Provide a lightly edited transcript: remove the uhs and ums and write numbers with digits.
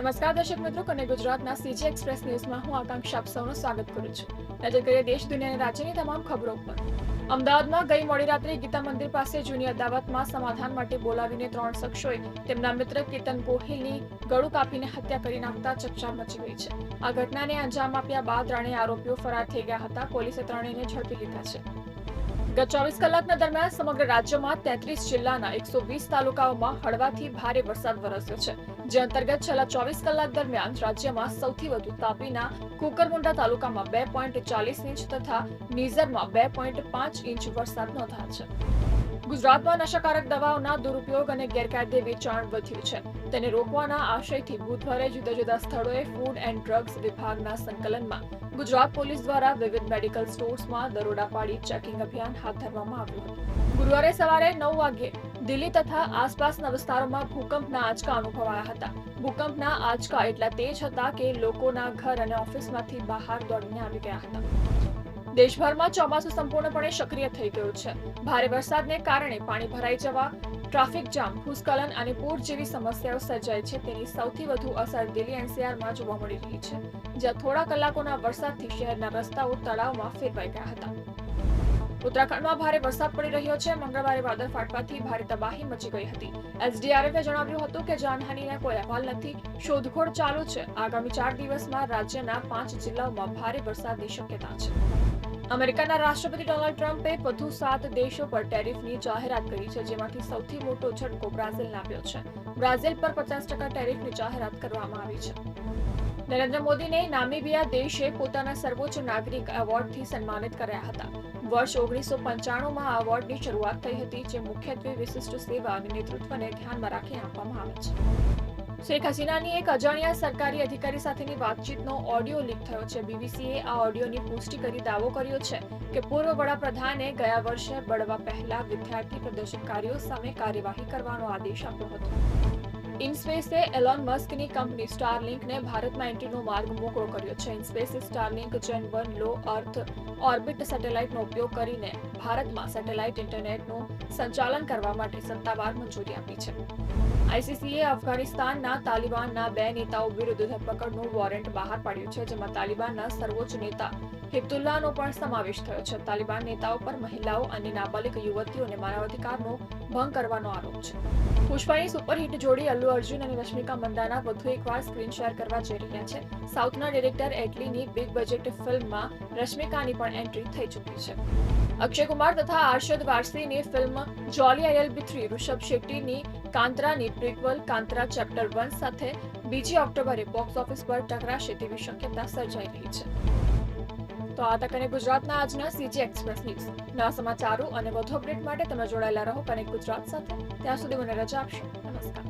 નમસ્કાર દર્શક મિત્રો, કનેક્ટ ગુજરાતના સીજી એક્સપ્રેસ ન્યૂઝમાં હું આકાંક્ષા આપ સૌનું સ્વાગત કરું છું. નજર કરીએ દેશ દુનિયા અને રાજ્યની તમામ ખબરો પર. અમદાવાદમાં ગઈ મોડી રાત્રે ગીતા મંદિર પાસે જૂની અદાવતમાં સમાધાન માટે બોલાવીને 3 શખ્સોએ તેમના મિત્ર કેતન ગોહિલની ગળું કાપીને હત્યા કરી નાખતા ચકચાર મચી ગઈ છે. આ ઘટનાને અંજામ આપ્યા બાદ ત્રણેય આરોપીઓ ફરાર થઈ ગયા હતા. પોલીસે ત્રણેયને ઝડપી લીધા છે. ગત 24 કલાકના દરમિયાન સમગ્ર રાજ્યમાં 33 જિલ્લાના 120 તાલુકાઓમાં હળવાથી ભારે વરસાદ વરસ્યો છે. જે અંતર્ગત છેલ્લા 24 કલાક દરમિયાન રાજ્યમાં સૌથી વધુ તાપીના કુકરમુંડા તાલુકામાં 2.40 ઇંચ તથા નીઝરમાં 2.5 ઇંચ વરસાદ નોંધાયો છે. ગુજરાતમાં નશાકારક દવાઓના દુરુપયોગ અને ગેરકાયદે વેચાણ વધ્યું છે. તેને રોકવાના આશયથી બુધવારે જુદા જુદા સ્થળોએ ફૂડ એન્ડ ડ્રગ્સ વિભાગના સંકલનમાં ગુજરાત પોલીસ દ્વારા વિવિધ મેડિકલ સ્ટોર્સમાં દરોડા પાડી ચેકિંગ અભિયાન હાથ ધરવામાં આવ્યું હતું. ગુરુવારે સવારે 9 વાગ્યે દિલ્હી તથા આસપાસના વિસ્તારોમાં ભૂકંપના આંચકા અનુભવાયા હતા. ભૂકંપના આંચકા એટલા તેજ હતા કે લોકોના ઘર અને ઓફિસમાંથી બહાર દોડીને આવી ગયા હતા. દેશભરમાં ચોમાસું સંપૂર્ણપણે સક્રિય થઈ ગયું છે. ભારે વરસાદને કારણે પાણી ભરાઈ જવા, ટ્રાફિક જામ, ભૂસ્ખલન અને પૂર જેવી સમસ્યાઓ સર્જાય છે. તેની સૌથી વધુ અસર દિલ્હી એનસીઆરમાં જોવા મળી રહી છે, જ્યાં થોડા કલાકોના વરસાદથી શહેરના રસ્તાઓ તળાવમાં ફેરવાઈ ગયા હતા. ઉત્તરાખંડમાં ભારે વરસાદ પડી રહ્યો છે. મંગળવારે વાદળ ફાટવાથી ભારે તબાહી મચી ગઈ હતી. એસડીઆરએફે જણાવ્યું હતું કે જાનહાનિના કોઈ અહેવાલ નથી. શોધખોળ ચાલુ છે. આગામી 4 દિવસમાં રાજ્યના 5 જિલ્લાઓમાં ભારે વરસાદની શક્યતા છે. અમેરિકાના રાષ્ટ્રપતિ ડોનાલ્ડ ટ્રમ્પે વધુ 7 દેશો પર ટેરિફની જાહેરાત કરી છે, જેમાંથી સૌથી મોટો ઝટકો બ્રાઝિલને આપ્યો છે. બ્રાઝિલ પર 50% ટેરિફની જાહેરાત કરવામાં આવી છે. નરેન્દ્ર મોદીને નામીબિયા દેશે પોતાના સર્વોચ્ચ નાગરિક એવોર્ડથી સન્માનિત કર્યા હતા. વર્ષ 1995માં આ એવોર્ડની શરૂઆત થઈ હતી, જે મુખ્યત્વે વિશિષ્ટ સેવા અને નેતૃત્વને ધ્યાનમાં રાખીને આપવામાં આવે છે. શેખ હસીનાની એક અજાણ્યા સરકારી અધિકારી સાથેની વાતચીતનો ઓડિયો લીક થયો છે. બીબીસીએ આ ઓડિયોની પુષ્ટિ કરી દાવો કર્યો છે કે પૂર્વ વડાપ્રધાને ગયા વર્ષે બળવા પહેલા વિદ્યાર્થી પ્રદર્શનકારીઓ સામે કાર્યવાહી કરવાનો આદેશ આપ્યો હતો. ઇનસ્પેસે એલોન મસ્કની કંપની સ્ટારલિંકને ભારતમાં એન્ટ્રીનો માર્ગ મોકળો કર્યો છે. ઇનસ્પેસે સ્ટારલિંક જેન 1 લો અર્થ ઓર્બિટ સેટેલાઇટનો ઉપયોગ કરીને ભારતમાં સેટેલાઇટ ઇન્ટરનેટનું સંચાલન કરવા માટે સત્તાવાર મંજૂરી આપી છે. આઈસીસીએ અફઘાનિસ્તાનના તાલિબાનના 2 નેતાઓ વિરુદ્ધ ધરપકડનું વોરંટ બહાર પાડ્યું છે, જેમાં તાલિબાનના સર્વોચ્ચ નેતા હિબ્તુલ્લાહનો પણ સમાવેશ થયો છે. તાલિબાન નેતાઓ પર મહિલાઓ અને નાબાલિગ યુવતીઓને માનવાધિકારનો ભંગ કરવાનો આરોપ છે. પુષ્પાની સુપરહિટ જોડી અલ્લુ અર્જુન અને રશ્મિકા મંદાના વધુ એકવાર સ્ક્રીન શેર કરવા જઈ રહ્યા છે. સાઉથના ડિરેક્ટર એટલીની બિગ બજેટ ફિલ્મમાં રશ્મિકાની પણ એન્ટ્રી થઈ ચૂકી છે. અક્ષય કુમાર તથા અરશદ વારસીની ફિલ્મ જોલી ILB3 ઋષભ શેટ્ટીની કાંતરાની પ્રિક્વલ કાંતરા ચેપ્ટર 1 સાથે 2 ઓક્ટોબરે બોક્સ ઓફિસ પર ટકરાશે તેવી શક્યતા સર્જાઈ રહી છે. તો આ હતા કનેક્ટ ગુજરાતના આજના સીજી એક્સપ્રેસ ન્યૂઝ. નવા સમાચારો અને વધુ અપડેટ માટે તમે જોડાયેલા રહો કનેક્ટ ગુજરાત સાથે. ત્યાં સુધી મને રજા આપશો. નમસ્કાર.